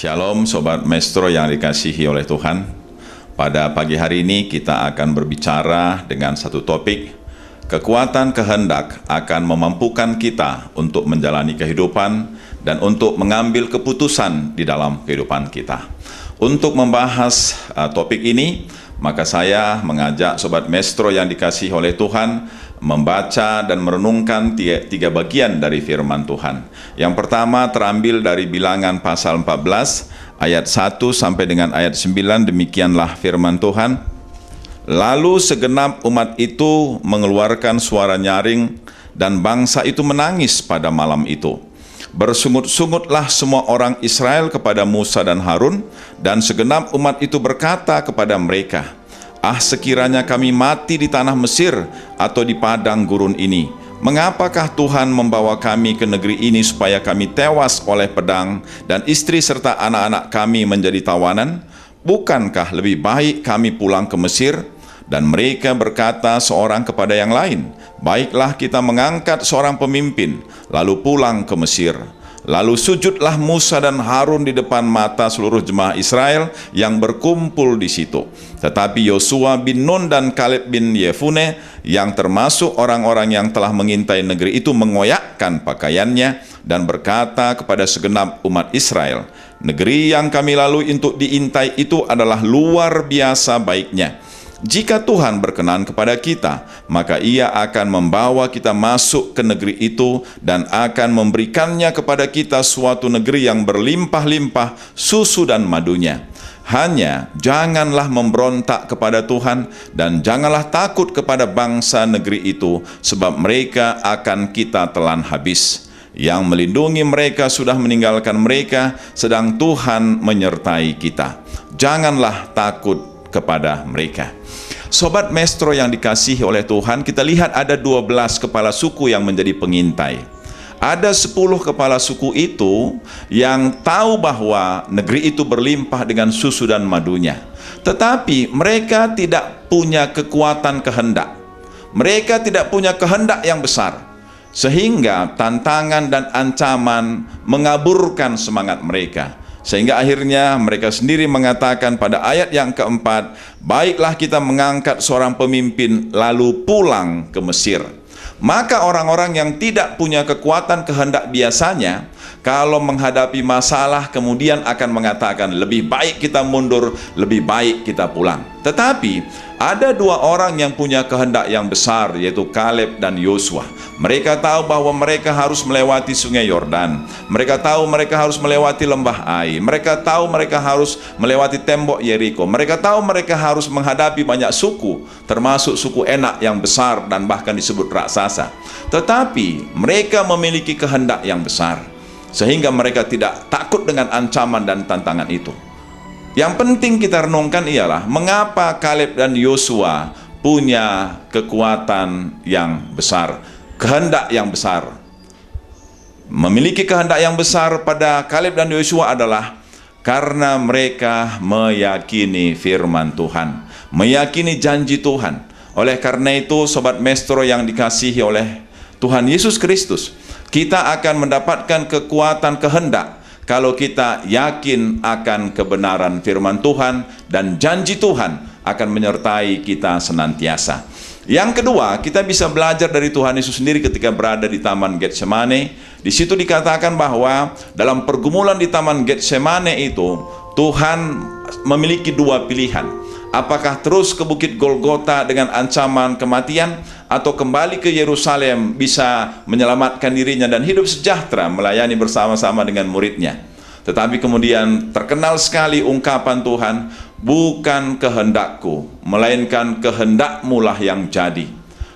Shalom Sobat Maestro yang dikasihi oleh Tuhan. Pada pagi hari ini kita akan berbicara dengan satu topik. Kekuatan kehendak akan memampukan kita untuk menjalani kehidupan dan untuk mengambil keputusan di dalam kehidupan kita. Untuk membahas topik ini, maka saya mengajak Sobat Maestro yang dikasihi oleh Tuhan membaca dan merenungkan tiga bagian dari firman Tuhan. Yang pertama terambil dari Bilangan pasal 14 ayat 1 sampai dengan ayat 9. Demikianlah firman Tuhan. Lalu segenap umat itu mengeluarkan suara nyaring dan bangsa itu menangis pada malam itu. Bersungut-sungutlah semua orang Israel kepada Musa dan Harun, dan segenap umat itu berkata kepada mereka, "Ah, sekiranya kami mati di tanah Mesir atau di padang gurun ini. Mengapakah Tuhan membawa kami ke negeri ini supaya kami tewas oleh pedang dan istri serta anak-anak kami menjadi tawanan? Bukankah lebih baik kami pulang ke Mesir?" Dan mereka berkata seorang kepada yang lain, "Baiklah kita mengangkat seorang pemimpin, lalu pulang ke Mesir." Lalu sujudlah Musa dan Harun di depan mata seluruh jemaah Israel yang berkumpul di situ. Tetapi Yosua bin Nun dan Kaleb bin Yefune yang termasuk orang-orang yang telah mengintai negeri itu mengoyakkan pakaiannya dan berkata kepada segenap umat Israel, "Negeri yang kami lalui untuk diintai itu adalah luar biasa baiknya. Jika Tuhan berkenan kepada kita, maka Ia akan membawa kita masuk ke negeri itu dan akan memberikannya kepada kita suatu negeri yang berlimpah-limpah susu dan madunya. Hanya janganlah memberontak kepada Tuhan dan janganlah takut kepada bangsa negeri itu, sebab mereka akan kita telan habis. Yang melindungi mereka sudah meninggalkan mereka, sedang Tuhan menyertai kita. Janganlah takut kepada mereka." Sobat Maestro yang dikasihi oleh Tuhan, kita lihat ada 12 kepala suku yang menjadi pengintai. Ada 10 kepala suku itu yang tahu bahwa negeri itu berlimpah dengan susu dan madunya. Tetapi mereka tidak punya kekuatan kehendak. Mereka tidak punya kehendak yang besar. Sehingga tantangan dan ancaman mengaburkan semangat mereka. Sehingga akhirnya mereka sendiri mengatakan pada ayat yang keempat, "Baiklah kita mengangkat seorang pemimpin lalu pulang ke Mesir." Maka orang-orang yang tidak punya kekuatan kehendak biasanya, kalau menghadapi masalah kemudian akan mengatakan, lebih baik kita mundur, lebih baik kita pulang. Tetapi ada dua orang yang punya kehendak yang besar, yaitu Kaleb dan Yosua. Mereka tahu bahwa mereka harus melewati sungai Yordan. Mereka tahu mereka harus melewati lembah Ai. Mereka tahu mereka harus melewati tembok Yeriko. Mereka tahu mereka harus menghadapi banyak suku, termasuk suku Enak yang besar dan bahkan disebut raksasa. Tetapi mereka memiliki kehendak yang besar, sehingga mereka tidak takut dengan ancaman dan tantangan itu. Yang penting kita renungkan ialah mengapa Kaleb dan Yosua punya kekuatan yang besar, kehendak yang besar. Memiliki kehendak yang besar pada Kaleb dan Yosua adalah karena mereka meyakini firman Tuhan, meyakini janji Tuhan. Oleh karena itu, Sobat Maestro yang dikasihi oleh Tuhan Yesus Kristus, kita akan mendapatkan kekuatan kehendak kalau kita yakin akan kebenaran firman Tuhan dan janji Tuhan akan menyertai kita senantiasa. Yang kedua, kita bisa belajar dari Tuhan Yesus sendiri ketika berada di Taman Getsemane. Di situ dikatakan bahwa dalam pergumulan di Taman Getsemane itu, Tuhan memiliki dua pilihan. Apakah terus ke Bukit Golgota dengan ancaman kematian, atau kembali ke Yerusalem bisa menyelamatkan dirinya dan hidup sejahtera melayani bersama-sama dengan muridnya. Tetapi kemudian terkenal sekali ungkapan Tuhan, "Bukan kehendakku, melainkan kehendakmu lah yang jadi."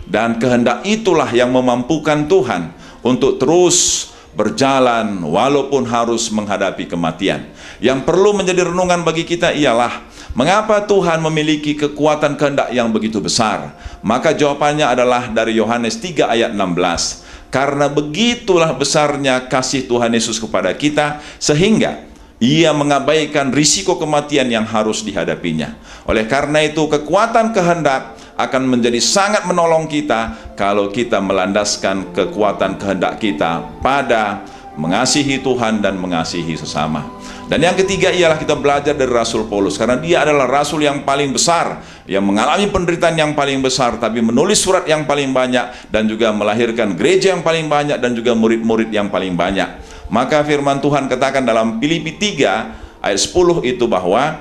Dan kehendak itulah yang memampukan Tuhan untuk terus berjalan walaupun harus menghadapi kematian. Yang perlu menjadi renungan bagi kita ialah, mengapa Tuhan memiliki kekuatan kehendak yang begitu besar? Maka jawabannya adalah dari Yohanes 3 ayat 16. Karena begitulah besarnya kasih Tuhan Yesus kepada kita, sehingga Ia mengabaikan risiko kematian yang harus dihadapinya. Oleh karena itu, kekuatan kehendak akan menjadi sangat menolong kita kalau kita melandaskan kekuatan kehendak kita pada mengasihi Tuhan dan mengasihi sesama. Dan yang ketiga ialah kita belajar dari Rasul Paulus, karena dia adalah rasul yang paling besar, yang mengalami penderitaan yang paling besar, tapi menulis surat yang paling banyak, dan juga melahirkan gereja yang paling banyak, dan juga murid-murid yang paling banyak. Maka firman Tuhan katakan dalam Filipi 3 ayat 10 itu bahwa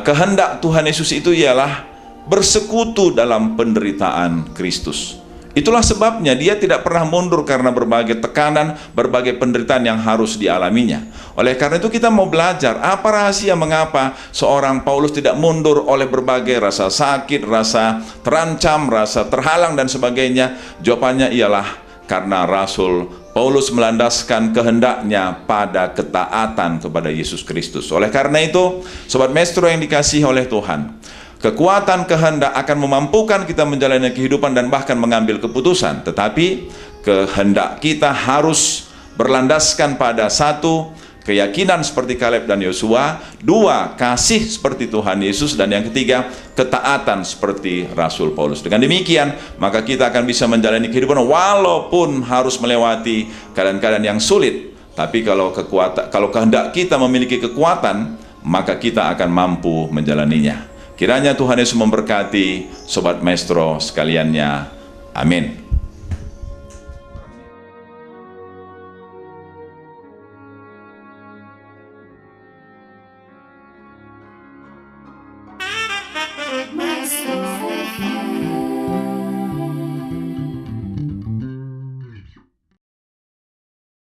kehendak Tuhan Yesus itu ialah bersekutu dalam penderitaan Kristus. Itulah sebabnya dia tidak pernah mundur karena berbagai tekanan, berbagai penderitaan yang harus dialaminya. Oleh karena itu kita mau belajar apa rahasia mengapa seorang Paulus tidak mundur oleh berbagai rasa sakit, rasa terancam, rasa terhalang dan sebagainya. Jawabannya ialah karena Rasul Paulus melandaskan kehendaknya pada ketaatan kepada Yesus Kristus. Oleh karena itu, Sobat Maestro yang dikasihi oleh Tuhan, kekuatan kehendak akan memampukan kita menjalani kehidupan dan bahkan mengambil keputusan. Tetapi kehendak kita harus berlandaskan pada satu, keyakinan seperti Kaleb dan Yosua, dua, kasih seperti Tuhan Yesus, dan yang ketiga, ketaatan seperti Rasul Paulus. Dengan demikian, maka kita akan bisa menjalani kehidupan walaupun harus melewati keadaan-keadaan yang sulit. Tapi kalau kehendak kita memiliki kekuatan, maka kita akan mampu menjalaninya. Kiranya Tuhan Yesus memberkati Sobat Maestro sekaliannya. Amin.